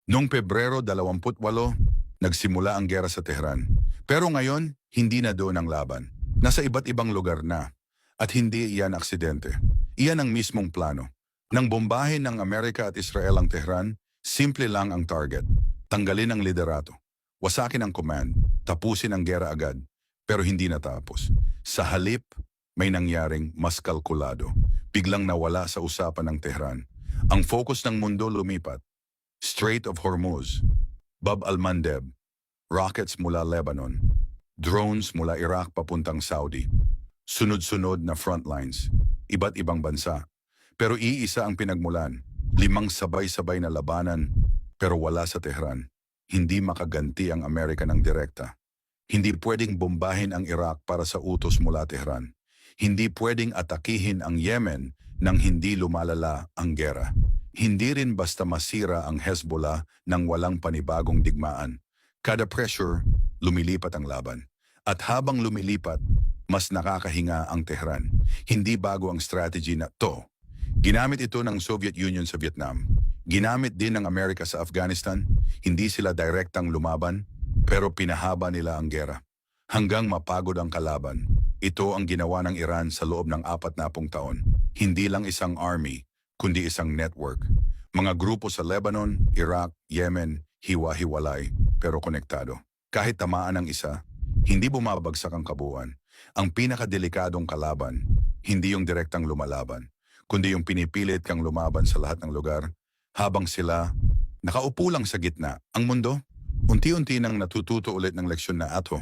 Noong Pebrero 28, nagsimula ang gera sa Tehran. Pero ngayon, hindi na doon ang laban. Nasa iba't ibang lugar na. At hindi iyan aksidente. Iyan ang mismong plano. Nang bombahin ng Amerika at Israel ang Tehran, simple lang ang target. Tanggalin ang liderato. Wasakin ang command. Tapusin ang gera agad. Pero hindi natapos. Sa halip, may nangyaring mas kalkulado. Biglang nawala sa usapan ng Tehran. Ang focus ng mundo lumipat. Strait of Hormuz, Bab al-Mandeb, rockets mula Lebanon, drones mula Iraq papuntang Saudi, sunod-sunod na frontlines, iba't ibang bansa. Pero iisa ang pinagmulan, 5 sabay-sabay na labanan, pero wala sa Tehran. Hindi makaganti ang Amerika ng direkta. Hindi pwedeng bombahin ang Iraq para sa utos mula Tehran. Hindi pwedeng atakihin ang Yemen nang hindi lumalala ang gera. Hindi rin basta masira ang Hezbollah nang walang panibagong digmaan. Kada pressure, lumilipat ang laban. At habang lumilipat, mas nakakahinga ang Tehran. Hindi bago ang strategy na to. Ginamit ito ng Soviet Union sa Vietnam. Ginamit din ng Amerika sa Afghanistan. Hindi sila direktang lumaban, pero pinahaba nila ang gera. Hanggang mapagod ang kalaban. Ito ang ginawa ng Iran sa loob ng 40 taon. Hindi lang isang army, kundi isang network. Mga grupo sa Lebanon, Iraq, Yemen, hiwa-hiwalay, pero konektado. Kahit tamaan ng isa, hindi bumabagsak ang kabuuan. Ang pinakadelikadong kalaban, hindi yung direktang lumalaban, kundi yung pinipilit kang lumaban sa lahat ng lugar, habang sila nakaupo lang sa gitna. Ang mundo, unti-unti nang natututo ulit ng leksyon na ato.